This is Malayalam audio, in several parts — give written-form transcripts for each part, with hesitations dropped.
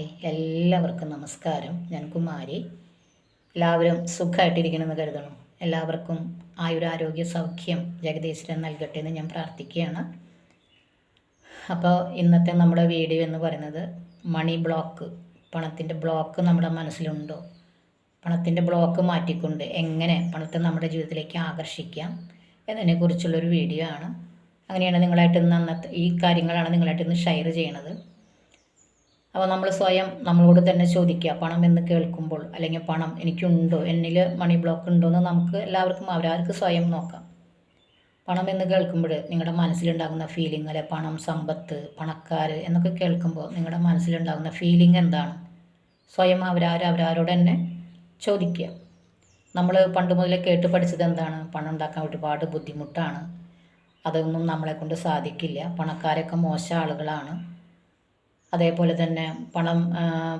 ഹായ്, എല്ലാവർക്കും നമസ്കാരം. ഞാൻ കുമാരി. എല്ലാവരും സുഖമായിട്ടിരിക്കണമെന്ന് കരുതണം. എല്ലാവർക്കും ആയുരാരോഗ്യ സൗഖ്യം ജഗദീശ്വരൻ നൽകട്ടെ എന്ന് ഞാൻ പ്രാർത്ഥിക്കുകയാണ്. അപ്പോൾ ഇന്നത്തെ നമ്മുടെ വീഡിയോ എന്ന് പറയുന്നത് മണി ബ്ലോക്ക്, പണത്തിൻ്റെ ബ്ലോക്ക് നമ്മുടെ മനസ്സിലുണ്ടോ, പണത്തിൻ്റെ ബ്ലോക്ക് മാറ്റിക്കൊണ്ട് എങ്ങനെ പണത്തെ നമ്മുടെ ജീവിതത്തിലേക്ക് ആകർഷിക്കാം എന്നതിനെക്കുറിച്ചുള്ളൊരു വീഡിയോ ആണ്. അങ്ങനെയാണ് നിങ്ങളായിട്ട് ഇന്ന് അന്നത്തെ ഈ കാര്യങ്ങളാണ് നിങ്ങളായിട്ട് ഇന്ന് ഷെയർ ചെയ്യണത്. അപ്പോൾ നമ്മൾ സ്വയം നമ്മളോട് തന്നെ ചോദിക്കുക, പണം എന്ന് കേൾക്കുമ്പോൾ, അല്ലെങ്കിൽ പണം എനിക്കുണ്ടോ, എന്നിൽ മണി ബ്ലോക്ക് ഉണ്ടോ എന്ന് നമുക്ക് എല്ലാവർക്കും അവരവർക്ക് സ്വയം നോക്കാം. പണം എന്ന് കേൾക്കുമ്പോൾ നിങ്ങളുടെ മനസ്സിലുണ്ടാകുന്ന ഫീലിംഗ്, അല്ലെ പണം, സമ്പത്ത്, പണക്കാർ എന്നൊക്കെ കേൾക്കുമ്പോൾ നിങ്ങളുടെ മനസ്സിലുണ്ടാകുന്ന ഫീലിംഗ് എന്താണ്? സ്വയം അവരവരോട് തന്നെ ചോദിക്കുക. നമ്മൾ പണ്ട് മുതലേ കേട്ട് പഠിച്ചത് എന്താണ്? പണം ഉണ്ടാക്കാൻ ഒരുപാട് ബുദ്ധിമുട്ടാണ്, അതൊന്നും നമ്മളെ കൊണ്ട് സാധിക്കില്ല, പണക്കാരൊക്കെ മോശം ആളുകളാണ്, അതേപോലെ തന്നെ പണം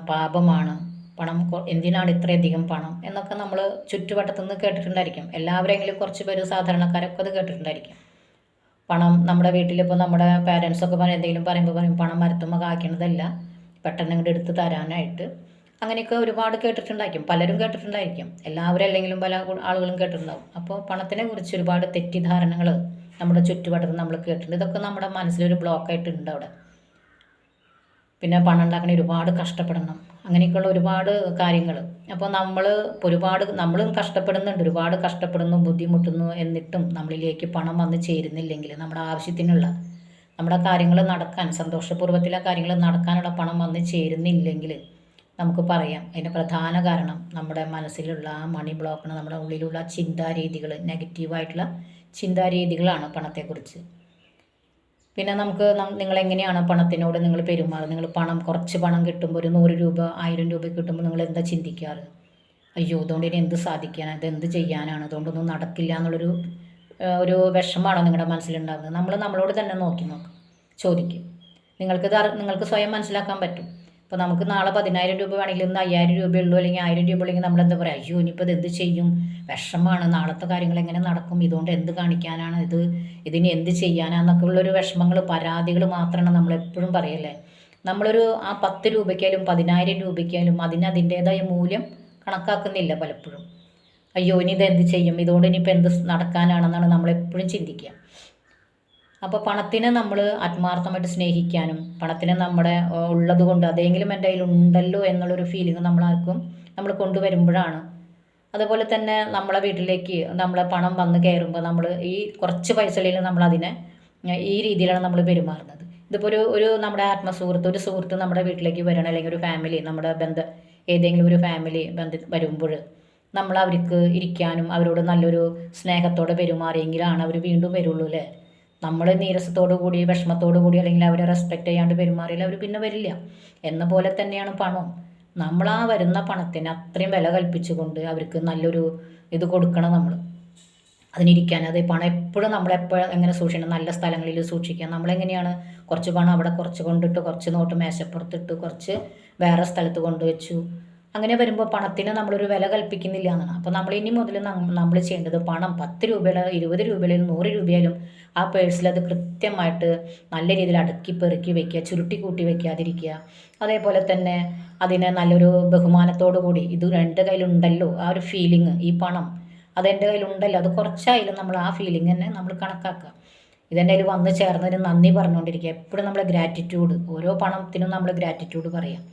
പാപമാണ്, പണം എന്തിനാണ് ഇത്രയധികം പണം എന്നൊക്കെ നമ്മൾ ചുറ്റുവട്ടത്തു നിന്ന് കേട്ടിട്ടുണ്ടായിരിക്കും. എല്ലാവരെങ്കിലും കുറച്ച് പേര് സാധാരണക്കാരൊക്കെ അത് കേട്ടിട്ടുണ്ടായിരിക്കും. പണം നമ്മുടെ വീട്ടിലിപ്പോൾ നമ്മുടെ പാരൻസൊക്കെ എന്തെങ്കിലും പറയുമ്പോൾ പറയും പണം മരത്തുമ്പോൾ കായ്ക്കണതല്ല, പെട്ടെന്ന് ഇങ്ങോട്ട് എടുത്ത് തരാനായിട്ട്. അങ്ങനെയൊക്കെ ഒരുപാട് കേട്ടിട്ടുണ്ടായിരിക്കും, പലരും കേട്ടിട്ടുണ്ടായിരിക്കും, എല്ലാവരും അല്ലെങ്കിലും പല ആളുകളും കേട്ടിട്ടുണ്ടാവും. അപ്പോൾ പണത്തിനെ കുറിച്ച് ഒരുപാട് തെറ്റിദ്ധാരണകൾ നമ്മുടെ ചുറ്റുവട്ടത്ത് നമ്മൾ കേട്ടിട്ടുണ്ട്. ഇതൊക്കെ നമ്മുടെ മനസ്സിലൊരു ബ്ലോക്കായിട്ടുണ്ട് അവിടെ. പിന്നെ പണം ഉണ്ടാക്കണ ഒരുപാട് കഷ്ടപ്പെടണം, അങ്ങനെയൊക്കെയുള്ള ഒരുപാട് കാര്യങ്ങൾ. അപ്പോൾ നമ്മളും കഷ്ടപ്പെടുന്നുണ്ട്, ഒരുപാട് കഷ്ടപ്പെടുന്നു, ബുദ്ധിമുട്ടുന്നു. എന്നിട്ടും നമ്മളിലേക്ക് പണം വന്ന് ചേരുന്നില്ലെങ്കിൽ, നമ്മുടെ ആവശ്യത്തിനുള്ള നമ്മുടെ കാര്യങ്ങൾ നടക്കാൻ, സന്തോഷപൂർവ്വത്തിലെ കാര്യങ്ങൾ നടക്കാനുള്ള പണം വന്ന് ചേരുന്നില്ലെങ്കിൽ നമുക്ക് പറയാം അതിൻ്റെ പ്രധാന കാരണം നമ്മുടെ മനസ്സിലുള്ള ആ മണി ബ്ലോക്കാണ്, നമ്മുടെ ഉള്ളിലുള്ള ചിന്താരീതികൾ, നെഗറ്റീവായിട്ടുള്ള ചിന്താരീതികളാണ് പണത്തെക്കുറിച്ച്. പിന്നെ നിങ്ങളെങ്ങനെയാണ് പണത്തിനോട് നിങ്ങൾ പെരുമാറുന്നത്? നിങ്ങൾ കുറച്ച് പണം കിട്ടുമ്പോൾ, ഒരു 100 രൂപ 1000 രൂപ കിട്ടുമ്പോൾ നിങ്ങൾ എന്താ ചിന്തിക്കാറ്? അയ്യോ, അതുകൊണ്ട് ഇനി എന്ത് സാധിക്കാനാണ്, ഇതെന്ത് ചെയ്യാനാണ്, അതുകൊണ്ടൊന്നും നടക്കില്ല എന്നുള്ളൊരു വിഷമമാണോ നിങ്ങളുടെ മനസ്സിലുണ്ടാകുന്നത്? നമ്മളോട് തന്നെ നോക്കും, ചോദിക്കും. നിങ്ങൾക്ക് സ്വയം മനസ്സിലാക്കാൻ പറ്റും. ഇപ്പോൾ നമുക്ക് നാളെ 10,000 രൂപ വേണമെങ്കിൽ ഇന്ന് 5,000 രൂപയുള്ളൂ, അല്ലെങ്കിൽ 1000 രൂപ ഉള്ളെങ്കിൽ നമ്മളെന്താ പറയുക, അയ്യോ ഇനിയിപ്പോൾ ഇത് എന്ത് ചെയ്യും, വിഷമമാണ്, നാളത്തെ കാര്യങ്ങൾ എങ്ങനെ നടക്കും, ഇതുകൊണ്ട് എന്ത് കാണിക്കാനാണ്, ഇതിന് എന്ത് ചെയ്യാനാന്നൊക്കെ ഉള്ളൊരു വിഷമങ്ങൾ, പരാതികൾ മാത്രമാണ് നമ്മളെപ്പോഴും പറയല്ലേ. ആ 10 രൂപയ്ക്കായാലും 10,000 രൂപയ്ക്കായാലും അതിൻ്റേതായ മൂല്യം കണക്കാക്കുന്നില്ല പലപ്പോഴും. അയ്യോ ഇനി ഇതെന്ത് ചെയ്യും, ഇതുകൊണ്ട് ഇനിയിപ്പോൾ എന്ത് നടക്കാനാണെന്നാണ് നമ്മളെപ്പോഴും ചിന്തിക്കുക. അപ്പോൾ പണത്തിനെ നമ്മൾ ആത്മാർത്ഥമായിട്ട് സ്നേഹിക്കാനും, പണത്തിനെ നമ്മുടെ ഉള്ളത് കൊണ്ട് അതെങ്കിലും എൻ്റെ കയ്യിൽ ഉണ്ടല്ലോ എന്നുള്ളൊരു ഫീലിംഗ് നമ്മൾ കൊണ്ടുവരുമ്പോഴാണ്. അതുപോലെ തന്നെ നമ്മളെ വീട്ടിലേക്ക് നമ്മളെ പണം വന്ന് കയറുമ്പോൾ നമ്മൾ ഈ കുറച്ച് പൈസയിൽ നമ്മളതിനെ ഈ രീതിയിലാണ് നമ്മൾ പെരുമാറുന്നത്. ഇതിപ്പോൾ ഒരു നമ്മുടെ ആത്മസുഹൃത്ത്, ഒരു സുഹൃത്ത് നമ്മുടെ വീട്ടിലേക്ക് വരണം, അല്ലെങ്കിൽ ഒരു ഫാമിലി, നമ്മുടെ ഏതെങ്കിലും ഒരു ഫാമിലി വരുമ്പോൾ നമ്മൾ അവർക്ക് ഇരിക്കാനും അവരോട് നല്ലൊരു സ്നേഹത്തോടെ പെരുമാറിയെങ്കിലാണ് അവർ വീണ്ടും വരുള്ളൂ അല്ലേ. നമ്മൾ നീരസത്തോടു കൂടി, വിഷമത്തോടു കൂടി, അല്ലെങ്കിൽ അവരെ റെസ്പെക്റ്റ് ചെയ്യാണ്ട് പെരുമാറിയാൽ അവർ പിന്നെ വരില്ല. എന്ന പോലെ തന്നെയാണ് പണം. നമ്മൾ ആ വരുന്ന പണത്തിന് അത്രയും വില കൽപ്പിച്ചുകൊണ്ട് അവർക്ക് നല്ലൊരു ഇത് കൊടുക്കണം. നമ്മൾ അതിനിരിക്കാൻ, അത് പണം എപ്പോഴും നമ്മളെപ്പോഴും എങ്ങനെ സൂക്ഷിക്കണം, നല്ല സ്ഥലങ്ങളിൽ സൂക്ഷിക്കുക. നമ്മളെങ്ങനെയാണ് കുറച്ച് പണം അവിടെ കുറച്ച് കൊണ്ടിട്ട്, കുറച്ച് നോട്ട് മേശപ്പുറത്തിട്ട്, കുറച്ച് വേറെ സ്ഥലത്ത് കൊണ്ടുവച്ചു. അങ്ങനെ വരുമ്പോൾ പണത്തിന് നമ്മളൊരു വില കൽപ്പിക്കുന്നില്ല എന്നാണ്. അപ്പോൾ നമ്മൾ ഇനി മുതൽ നമ്മൾ ചെയ്യേണ്ടത് പണം 10 രൂപയിലോ 20 രൂപയിലും 100 രൂപയിലും ആ പേഴ്സിൽ അത് കൃത്യമായിട്ട് നല്ല രീതിയിൽ അടുക്കി പെറുക്കി വയ്ക്കുക, ചുരുട്ടി കൂട്ടി വയ്ക്കാതിരിക്കുക. അതേപോലെ തന്നെ അതിനെ നല്ലൊരു ബഹുമാനത്തോടു കൂടി, ഇത് എൻ്റെ കയ്യിലുണ്ടല്ലോ ആ ഒരു ഫീലിംഗ്, ഈ പണം അതെൻ്റെ കയ്യിലുണ്ടല്ലോ, അത് കുറച്ചായാലും നമ്മൾ ആ ഫീലിംഗ് തന്നെ നമ്മൾ കണക്കാക്കുക. ഇതെൻ്റെ കയ്യിൽ വന്ന് ചേർന്നതിന് നന്ദി പറഞ്ഞുകൊണ്ടിരിക്കുക. എപ്പോഴും നമ്മൾ ഗ്രാറ്റിറ്റ്യൂഡ്, ഓരോ പണത്തിനും നമ്മൾ ഗ്രാറ്റിറ്റ്യൂഡ് പറയാം.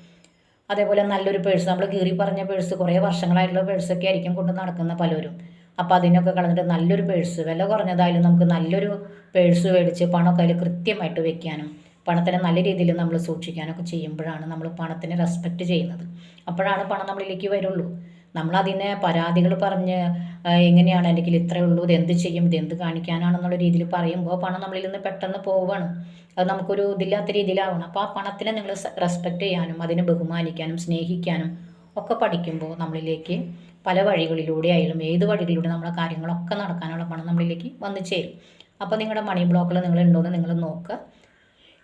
അതേപോലെ നല്ലൊരു പേഴ്സ്, നമ്മൾ കീറി പറഞ്ഞ പേഴ്സ്, കുറേ വർഷങ്ങളായിട്ടുള്ള പേഴ്സൊക്കെ ആയിരിക്കും കൊണ്ട് നടക്കുന്ന പലരും. അപ്പോൾ അതിനൊക്കെ കളഞ്ഞിട്ട് നല്ലൊരു പേഴ്സ്, വില കുറഞ്ഞതായാലും നമുക്ക് നല്ലൊരു പേഴ്സ് മേടിച്ച് പണമൊക്കെ അതിൽ കൃത്യമായിട്ട് വെക്കാനും, പണത്തിനെ നല്ല രീതിയിൽ നമ്മൾ സൂക്ഷിക്കാനൊക്കെ ചെയ്യുമ്പോഴാണ് നമ്മൾ പണത്തിനെ റെസ്പെക്റ്റ് ചെയ്യുന്നത്. അപ്പോഴാണ് പണം നമ്മളിലേക്ക് വരുള്ളൂ. നമ്മളതിനെ പരാതികൾ പറഞ്ഞ് എങ്ങനെയാണ് എൻ്റെ കയ്യിൽ ഇത്രയേ ഉള്ളൂ, ഇതെന്ത് ചെയ്യും, ഇതെന്ത് കാണിക്കാനാണെന്നുള്ള രീതിയിൽ പറയുമ്പോൾ പണം നമ്മളിൽ നിന്ന് പെട്ടെന്ന് പോവുകയാണ്. അത് നമുക്കൊരു ഇതില്ലാത്ത രീതിയിലാവണം. അപ്പോൾ ആ പണത്തിനെ നിങ്ങൾ റെസ്പെക്റ്റ് ചെയ്യാനും അതിനെ ബഹുമാനിക്കാനും സ്നേഹിക്കാനും ഒക്കെ പഠിക്കുമ്പോൾ നമ്മളിലേക്ക് പല വഴികളിലൂടെ ആയാലും ഏത് വഴികളിലൂടെ നമ്മളെ കാര്യങ്ങളൊക്കെ നടക്കാനുള്ള പണം നമ്മളിലേക്ക് വന്നു ചേരും. അപ്പോൾ നിങ്ങളുടെ മണി ബ്ലോക്കിൽ നിങ്ങളുണ്ടോയെന്ന് നിങ്ങൾ നോക്കുക.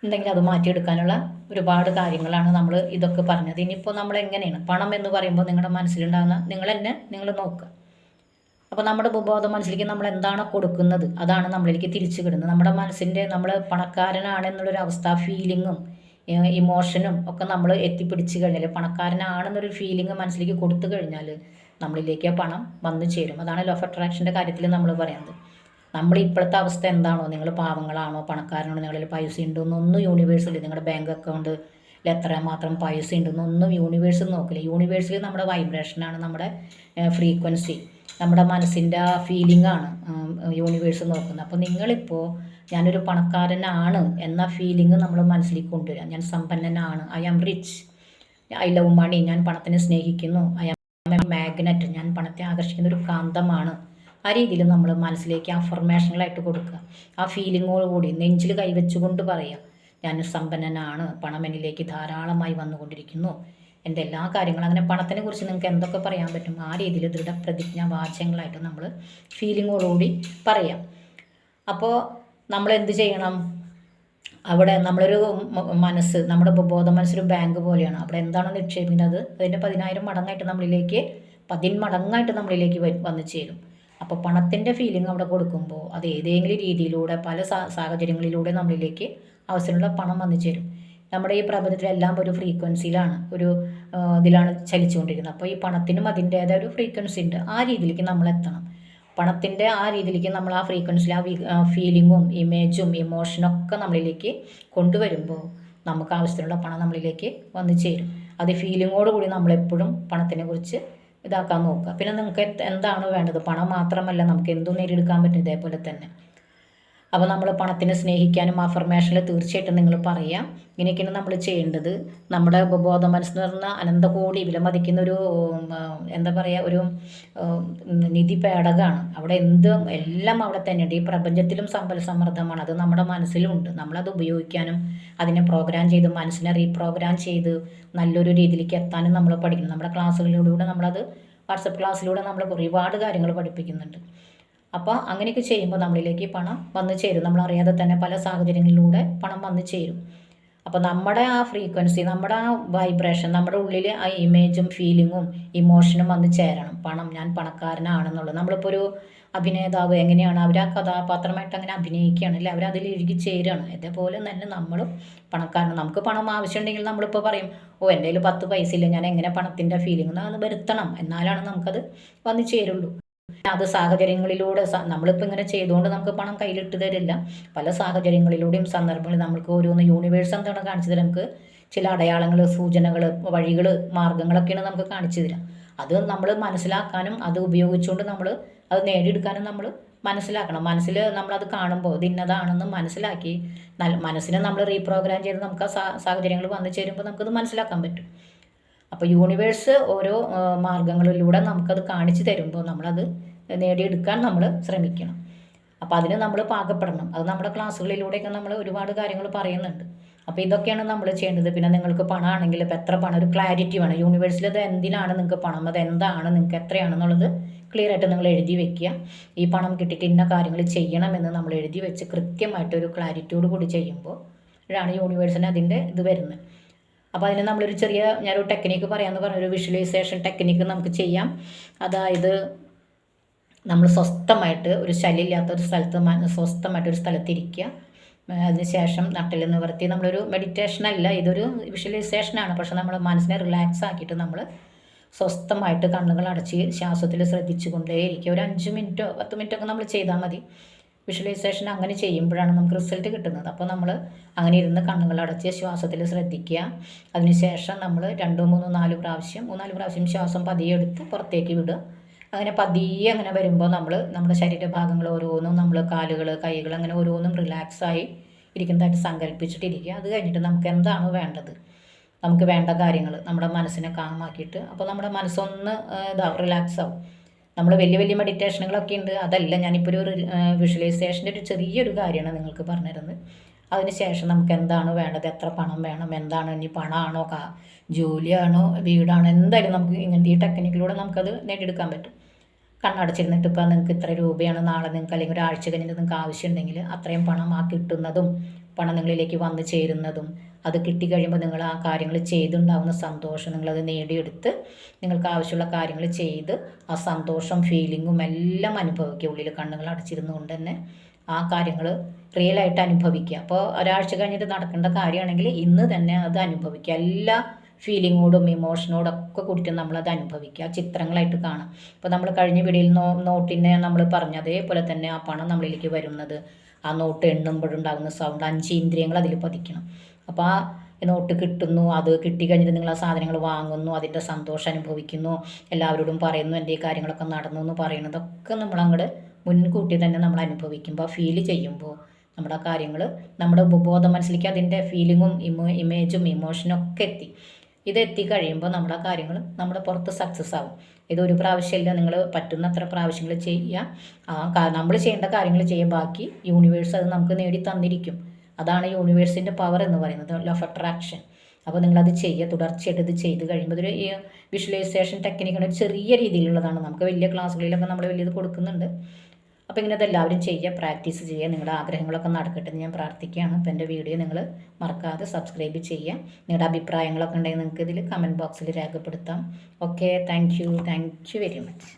ഉണ്ടെങ്കിൽ അത് മാറ്റിയെടുക്കാനുള്ള ഒരുപാട് കാര്യങ്ങളാണ് നമ്മൾ ഇതൊക്കെ പറഞ്ഞത്. ഇനിയിപ്പോൾ നമ്മൾ എങ്ങനെയാണ് പണം എന്ന് പറയുമ്പോൾ നിങ്ങളുടെ മനസ്സിലുണ്ടാകുന്ന നിങ്ങൾ നോക്കുക. അപ്പോൾ നമ്മുടെ ബോധ മനസ്സിലേക്ക് നമ്മൾ എന്താണ് കൊടുക്കുന്നത് അതാണ് നമ്മളിലേക്ക് തിരിച്ചു കിടുന്നത്. നമ്മുടെ മനസ്സിൻ്റെ നമ്മൾ പണക്കാരനാണെന്നുള്ളൊരു അവസ്ഥ, ഫീലിങ്ങും ഇമോഷനും ഒക്കെ നമ്മൾ എത്തിപ്പിടിച്ച് കഴിഞ്ഞാൽ, പണക്കാരനാണെന്നൊരു ഫീലിംഗ് മനസ്സിലേക്ക് കൊടുത്തു കഴിഞ്ഞാൽ നമ്മളിലേക്ക് ആ പണം വന്നു ചേരും. അതാണ് ലോ ഓഫ് അട്രാക്ഷൻ്റെ കാര്യത്തിൽ നമ്മൾ പറയുന്നത്. നമ്മൾ ഇപ്പോഴത്തെ അവസ്ഥ എന്താണോ, നിങ്ങൾ പാവങ്ങളാണോ പണക്കാരനാണോ, നിങ്ങളിൽ പൈസ ഉണ്ടോന്നൊന്നും യൂണിവേഴ്സിൽ, നിങ്ങളുടെ ബാങ്ക് അക്കൗണ്ട് എത്ര മാത്രം പൈസ ഉണ്ടെന്നൊന്നും യൂണിവേഴ്സ് നോക്കില്ല. യൂണിവേഴ്സിൽ നമ്മുടെ വൈബ്രേഷനാണ്, നമ്മുടെ ഫ്രീക്വൻസി, നമ്മുടെ മനസ്സിൻ്റെ ആ ഫീലിംഗാണ് യൂണിവേഴ്സ് നോക്കുന്നത്. അപ്പോൾ നിങ്ങളിപ്പോൾ ഞാനൊരു പണക്കാരനാണ് എന്ന ഫീലിംഗ് നമ്മൾ മനസ്സിലേക്ക് കൊണ്ടുവരിക. ഞാൻ സമ്പന്നനാണ്, I am rich, I love money, ഞാൻ പണത്തിനെ സ്നേഹിക്കുന്നു, ഐ ആം മാഗ്നറ്റ്, ഞാൻ പണത്തെ ആകർഷിക്കുന്ന ഒരു കാന്തമാണ്. ആ രീതിയിൽ നമ്മൾ മനസ്സിലേക്ക് അഫർമേഷനുകളായിട്ട് കൊടുക്കുക. ആ ഫീലിങ്ങോടുകൂടി നെഞ്ചിൽ കൈവച്ചുകൊണ്ട് പറയുക, ഞാൻ സമ്പന്നനാണ്, പണം എന്നിലേക്ക് ധാരാളമായി വന്നുകൊണ്ടിരിക്കുന്നു, എൻ്റെ എല്ലാ കാര്യങ്ങളും. അങ്ങനെ പണത്തിനെ കുറിച്ച് നിങ്ങൾക്ക് എന്തൊക്കെ പറയാൻ പറ്റും ആ രീതിയിൽ ദൃഢപ്രതിജ്ഞ വാചകങ്ങളായിട്ട് നമ്മൾ ഫീലിങ്ങോടുകൂടി പറയാം. അപ്പോൾ നമ്മൾ എന്ത് ചെയ്യണം, അവിടെ നമ്മളൊരു മനസ്സ്, നമ്മുടെ ബോധ മനസ്സൊരു ബാങ്ക് പോലെയാണ്. അവിടെ എന്താണോ നിക്ഷേപിക്കുന്നത് അതിൻ്റെ 10,000 മടങ്ങായിട്ട് നമ്മളിലേക്ക്, 10 മടങ്ങായിട്ട് നമ്മളിലേക്ക് വന്നു ചേരും. അപ്പോൾ പണത്തിൻ്റെ ഫീലിംഗ് അവിടെ കൊടുക്കുമ്പോൾ അത് ഏതെങ്കിലും രീതിയിലൂടെ പല സാഹചര്യങ്ങളിലൂടെ നമ്മളിലേക്ക് ആവശ്യമുള്ള പണം വന്നു ചേരും. നമ്മുടെ ഈ പ്രപഞ്ചത്തിലെല്ലാം ഒരു ഫ്രീക്വൻസിയിലാണ്, ഒരു ഇതിലാണ് ചലിച്ചുകൊണ്ടിരിക്കുന്നത്. അപ്പോൾ ഈ പണത്തിനും അതിൻ്റേതായ ഒരു ഫ്രീക്വൻസി ഉണ്ട്. ആ രീതിയിലേക്ക് നമ്മൾ എത്തണം. പണത്തിൻ്റെ ആ രീതിയിലേക്ക് നമ്മൾ ആ ഫ്രീക്വൻസിയിൽ ആ ഫീലിങ്ങും ഇമേജും ഇമോഷനൊക്കെ നമ്മളിലേക്ക് കൊണ്ടുവരുമ്പോൾ നമുക്ക് ആവശ്യത്തിനുള്ള പണം നമ്മളിലേക്ക് വന്നു ചേരും. അത് ഫീലിങ്ങോട് കൂടി നമ്മളെപ്പോഴും പണത്തിനെ കുറിച്ച് ഇതാക്കാൻ നോക്കുക. പിന്നെ നിങ്ങൾക്ക് എന്താണ് വേണ്ടത്, പണം മാത്രമല്ല, നമുക്ക് എന്തും നേടിയെടുക്കാൻ പറ്റും ഇതേപോലെ തന്നെ. അപ്പോൾ നമ്മൾ പണത്തിനെ സ്നേഹിക്കാനും അഫർമേഷനിൽ തീർച്ചയായിട്ടും നിങ്ങൾ പറയാം. ഇങ്ങനെയൊക്കെയാണ് നമ്മൾ ചെയ്യേണ്ടത്. നമ്മുടെ ഉപബോധ മനസ്സെന്ന് പറഞ്ഞാൽ അനന്തകോടി വിലമതിക്കുന്ന ഒരു എന്താ പറയുക, ഒരു നിധി പേടകമാണ്. അവിടെ എല്ലാം അവിടെ തന്നെയുണ്ട്. ഈ പ്രപഞ്ചത്തിലും സമ്പൽ സമൃദ്ധമാണ്. അത് നമ്മുടെ മനസ്സിലുമുണ്ട്. നമ്മളത് ഉപയോഗിക്കാനും അതിനെ പ്രോഗ്രാം ചെയ്ത് മനസ്സിനെ റീപ്രോഗ്രാം ചെയ്ത് നല്ലൊരു രീതിയിലേക്ക് എത്താനും നമ്മൾ പഠിക്കണം. നമ്മുടെ ക്ലാസ്സുകളിലൂടെ നമ്മളത് വാട്സപ്പ് ക്ലാസ്സിലൂടെ നമ്മൾ ഒരുപാട് കാര്യങ്ങൾ പഠിപ്പിക്കുന്നുണ്ട്. അപ്പോൾ അങ്ങനെയൊക്കെ ചെയ്യുമ്പോൾ നമ്മളിലേക്ക് പണം വന്നു ചേരും. നമ്മളറിയാതെ തന്നെ പല സാഹചര്യങ്ങളിലൂടെ പണം വന്നു ചേരും. അപ്പോൾ നമ്മുടെ ആ ഫ്രീക്വൻസി, നമ്മുടെ ആ വൈബ്രേഷൻ, നമ്മുടെ ഉള്ളിൽ ആ ഇമേജും ഫീലിങ്ങും ഇമോഷനും വന്ന് ചേരണം. പണം, ഞാൻ പണക്കാരനാണെന്നുള്ളത്. നമ്മളിപ്പോൾ ഒരു അഭിനേതാവ് എങ്ങനെയാണ്, അവർ ആ കഥാപാത്രമായിട്ട് അങ്ങനെ അഭിനയിക്കുകയാണ്, അല്ലേ, അവരതിൽ ഇഴുകി ചേരുകയാണ്. ഇതേപോലെ തന്നെ നമ്മളും പണക്കാരൻ. നമുക്ക് പണം ആവശ്യമുണ്ടെങ്കിൽ നമ്മളിപ്പോൾ പറയും, ഓ എൻ്റെ കയ്യിൽ 10 പൈസ ഇല്ല, ഞാൻ എങ്ങനെ പണത്തിൻ്റെ ഫീലിംഗ് അത് വരുത്തണം, എന്നാലാണ് നമുക്കത് വന്നു ചേരുള്ളൂ. അത് സാഹചര്യങ്ങളിലൂടെ നമ്മളിപ്പോൾ ഇങ്ങനെ ചെയ്തുകൊണ്ട് നമുക്ക് പണം കയ്യിലിട്ട് തരില്ല. പല സാഹചര്യങ്ങളിലൂടെയും സന്ദർഭങ്ങളിൽ നമ്മൾക്ക് ഓരോന്ന് യൂണിവേഴ്സ് എന്താണ് കാണിച്ചു തരാം, നമുക്ക് ചില അടയാളങ്ങൾ, സൂചനകൾ, വഴികൾ, മാർഗ്ഗങ്ങളൊക്കെയാണ് നമുക്ക് കാണിച്ചു തരാം. അത് നമ്മൾ മനസ്സിലാക്കാനും അത് ഉപയോഗിച്ചുകൊണ്ട് നമ്മൾ അത് നേടിയെടുക്കാനും നമ്മൾ മനസ്സിലാക്കണം. മനസ്സിൽ നമ്മളത് കാണുമ്പോൾ ഇത് ഇന്നതാണെന്ന് മനസ്സിലാക്കി മനസ്സിനെ നമ്മൾ റീപ്രോഗ്രാം ചെയ്ത് നമുക്ക് ആ സാഹചര്യങ്ങൾ വന്നു ചേരുമ്പോൾ നമുക്കത് മനസ്സിലാക്കാൻ പറ്റും. അപ്പോൾ യൂണിവേഴ്സ് ഓരോ മാർഗ്ഗങ്ങളിലൂടെ നമുക്കത് കാണിച്ചു തരുമ്പോൾ നമ്മളത് നേടിയെടുക്കാൻ നമ്മൾ ശ്രമിക്കണം. അപ്പോൾ അതിന് നമ്മൾ പാകപ്പെടണം. അത് നമ്മുടെ ക്ലാസ്സുകളിലൂടെയൊക്കെ നമ്മൾ ഒരുപാട് കാര്യങ്ങൾ പറയുന്നുണ്ട്. അപ്പോൾ ഇതൊക്കെയാണ് നമ്മൾ ചെയ്യേണ്ടത്. പിന്നെ നിങ്ങൾക്ക് പണമാണെങ്കിൽ ഇപ്പോൾ എത്ര പണം, ഒരു ക്ലാരിറ്റി വേണം. യൂണിവേഴ്സിൽ അത് എന്തിനാണ് നിങ്ങൾക്ക് പണം, അത് എന്താണ്, നിങ്ങൾക്ക് എത്രയാണെന്നുള്ളത് ക്ലിയർ ആയിട്ട് നിങ്ങൾ എഴുതി വെക്കുക. ഈ പണം കിട്ടിയിട്ട് ഇന്ന കാര്യങ്ങൾ ചെയ്യണമെന്ന് നമ്മൾ എഴുതി വെച്ച് കൃത്യമായിട്ടൊരു ക്ലാരിറ്റിയോട് കൂടി ചെയ്യുമ്പോൾ ആണ് യൂണിവേഴ്സിന് അതിൻ്റെ ഇത് വരുന്നത്. അപ്പോൾ അതിന് നമ്മളൊരു ഞാനൊരു ടെക്നിക്ക് പറയാമെന്ന് പറഞ്ഞൊരു വിഷ്വലൈസേഷൻ ടെക്നിക്ക് നമുക്ക് ചെയ്യാം. അതായത് നമ്മൾ സ്വസ്ഥമായിട്ട്, ഒരു ശല്യമില്ലാത്ത ഒരു സ്ഥലത്ത് സ്വസ്ഥമായിട്ടൊരു സ്ഥലത്തിരിക്കുക. അതിനുശേഷം നട്ടിൽ നിവർത്തി, നമ്മളൊരു മെഡിറ്റേഷനല്ല, ഇതൊരു വിഷ്വലൈസേഷനാണ്. പക്ഷെ നമ്മൾ മനസ്സിനെ റിലാക്സ് ആക്കിയിട്ട് നമ്മൾ സ്വസ്ഥമായിട്ട് കണ്ണുകൾ അടച്ച് ശ്വാസത്തിൽ ശ്രദ്ധിച്ചു കൊണ്ടേയിരിക്കുക. ഒരു 5 മിനിറ്റോ 10 മിനിറ്റോ ഒക്കെ നമ്മൾ ചെയ്താൽ മതി. വിഷ്വലൈസേഷൻ അങ്ങനെ ചെയ്യുമ്പോഴാണ് നമുക്ക് റിസൾട്ട് കിട്ടുന്നത്. അപ്പോൾ നമ്മൾ അങ്ങനെ ഇരുന്ന് കണ്ണുകൾ അടച്ച് ശ്വാസത്തിൽ ശ്രദ്ധിക്കുക. അതിനുശേഷം നമ്മൾ 2, 3, 4 പ്രാവശ്യം ശ്വാസം പതിയെ എടുത്ത് പുറത്തേക്ക് വിടുക. അങ്ങനെ പതിയെ അങ്ങനെ വരുമ്പോൾ നമ്മൾ നമ്മുടെ ശരീരഭാഗങ്ങൾ ഓരോന്നും, നമ്മൾ കാലുകൾ, കൈകൾ, അങ്ങനെ ഓരോന്നും റിലാക്സായി ഇരിക്കുന്നതായിട്ട് സങ്കല്പിച്ചിട്ടിരിക്കുക. അത് കഴിഞ്ഞിട്ട് നമുക്ക് എന്താണ് വേണ്ടത്, നമുക്ക് വേണ്ട കാര്യങ്ങൾ നമ്മുടെ മനസ്സിനെ കാമാക്കിയിട്ട്, അപ്പോൾ നമ്മുടെ മനസ്സൊന്ന് റിലാക്സ് ആവും. നമ്മൾ വലിയ മെഡിറ്റേഷനുകളൊക്കെ ഉണ്ട്, അതല്ല ഞാനിപ്പോൾ ഒരു വിഷ്വലൈസേഷൻ്റെ ഒരു ചെറിയൊരു കാര്യമാണ് നിങ്ങൾക്ക് പറഞ്ഞു തരുന്നത്. അതിനുശേഷം നമുക്ക് എന്താണ് വേണ്ടത്, എത്ര പണം വേണം, എന്താണ്, ഇനി പണമാണോ, ജോലിയാണോ, വീടാണോ, എന്തായാലും നമുക്ക് ഇങ്ങനത്തെ ഈ ടെക്നിക്കിലൂടെ നമുക്കത് നേടിയെടുക്കാൻ പറ്റും. കണ്ണടച്ചിരുന്നിട്ട് ഇപ്പോൾ നിങ്ങൾക്ക് ഇത്ര രൂപയാണ് നാളെ നിങ്ങൾക്ക്, അല്ലെങ്കിൽ ഒരാഴ്ച കഴിഞ്ഞിട്ട് നിങ്ങൾക്ക് ആവശ്യമുണ്ടെങ്കിൽ അത്രയും പണം ആ കിട്ടുന്നതും പണം നിങ്ങളിലേക്ക് വന്നു ചേരുന്നതും, അത് കിട്ടിക്കഴിയുമ്പോൾ നിങ്ങൾ ആ കാര്യങ്ങൾ ചെയ്തുണ്ടാകുന്ന സന്തോഷം, നിങ്ങളത് നേടിയെടുത്ത് നിങ്ങൾക്ക് ആവശ്യമുള്ള കാര്യങ്ങൾ ചെയ്ത് ആ സന്തോഷം, ഫീലിങ്ങും എല്ലാം അനുഭവിക്കുക. ഉള്ളിൽ കണ്ണുകൾ അടച്ചിരുന്നു കൊണ്ട് തന്നെ ആ കാര്യങ്ങൾ റിയലായിട്ട് അനുഭവിക്കുക. അപ്പോൾ ഒരാഴ്ച കഴിഞ്ഞിട്ട് നടക്കേണ്ട കാര്യമാണെങ്കിൽ ഇന്ന് തന്നെ അത് അനുഭവിക്കുക. എല്ലാ ഫീലിങ്ങോടും ഇമോഷനോടും ഒക്കെ കൂടിയിട്ട് നമ്മളത് അനുഭവിക്കുക, ചിത്രങ്ങളായിട്ട് കാണാം. അപ്പോൾ നമ്മൾ കഴിഞ്ഞ വീഡിയോയിൽ നോട്ടിനെ നമ്മൾ പറഞ്ഞ അതേപോലെ തന്നെ ആ പണം നമ്മളിലേക്ക് വരുന്നത്, ആ നോട്ട് എണ്ണുമ്പോഴുണ്ടാകുന്ന സൗണ്ട്, 5 ഇന്ദ്രിയങ്ങൾ അതിൽ പതിക്കണം. അപ്പോൾ ആ നോട്ട് കിട്ടുന്നു, അത് കിട്ടിക്കഴിഞ്ഞിട്ട് നിങ്ങൾ ആ സാധനങ്ങൾ വാങ്ങുന്നു, അതിൻ്റെ സന്തോഷം അനുഭവിക്കുന്നു, എല്ലാവരോടും പറയുന്നു എൻ്റെ ഈ കാര്യങ്ങളൊക്കെ നടന്നു എന്ന് പറയുന്നതൊക്കെ നമ്മളങ്ങോട്ട് മുൻകൂട്ടി തന്നെ നമ്മൾ അനുഭവിക്കുമ്പോൾ, ഫീൽ ചെയ്യുമ്പോൾ നമ്മുടെ ആ കാര്യങ്ങൾ നമ്മുടെ ഉപബോധ മനസ്സിലേക്ക് അതിൻ്റെ ഫീലിങ്ങും ഇമേജും ഇമോഷനും ഒക്കെ ഇത് എത്തിക്കഴിയുമ്പോൾ നമ്മുടെ ആ കാര്യങ്ങൾ നമ്മുടെ പുറത്ത് സക്സസ് ആവും. ഇതൊരു പ്രാവശ്യമില്ല, നിങ്ങൾ പറ്റുന്നത്ര പ്രാവശ്യങ്ങൾ ചെയ്യുക. നമ്മൾ ചെയ്യേണ്ട കാര്യങ്ങൾ ചെയ്യുക, ബാക്കി യൂണിവേഴ്സ് അത് നമുക്ക് നേടി തന്നിരിക്കും. അതാണ് യൂണിവേഴ്സിൻ്റെ പവർ എന്ന് പറയുന്നത്, ലോ ഓഫ് അട്രാക്ഷൻ. അപ്പോൾ നിങ്ങളത് ചെയ്യുക, തുടർച്ചയായിട്ട് ഇത് ചെയ്ത് കഴിയുമ്പോൾ ഇതൊരു വിഷ്വലൈസേഷൻ ടെക്നിക്കാണ്, ഒരു ചെറിയ രീതിയിലുള്ളതാണ്. നമുക്ക് വലിയ ക്ലാസ്സുകളിലൊക്കെ നമ്മൾ വലിയത് കൊടുക്കുന്നുണ്ട്. അപ്പോൾ ഇങ്ങനെ ഇതെല്ലാവരും ചെയ്യുക, പ്രാക്ടീസ് ചെയ്യുക, നിങ്ങളുടെ ആഗ്രഹങ്ങളൊക്കെ നടക്കട്ടെ എന്ന് ഞാൻ പ്രാർത്ഥിക്കുകയാണ്. അപ്പോൾ എൻ്റെ വീഡിയോ നിങ്ങൾ മറക്കാതെ സബ്സ്ക്രൈബ് ചെയ്യുക. നിങ്ങളുടെ അഭിപ്രായങ്ങളൊക്കെ ഉണ്ടെങ്കിൽ നിങ്ങൾക്ക് ഇതിൽ കമൻറ്റ് ബോക്സിൽ രേഖപ്പെടുത്താം. Okay, thank you very much.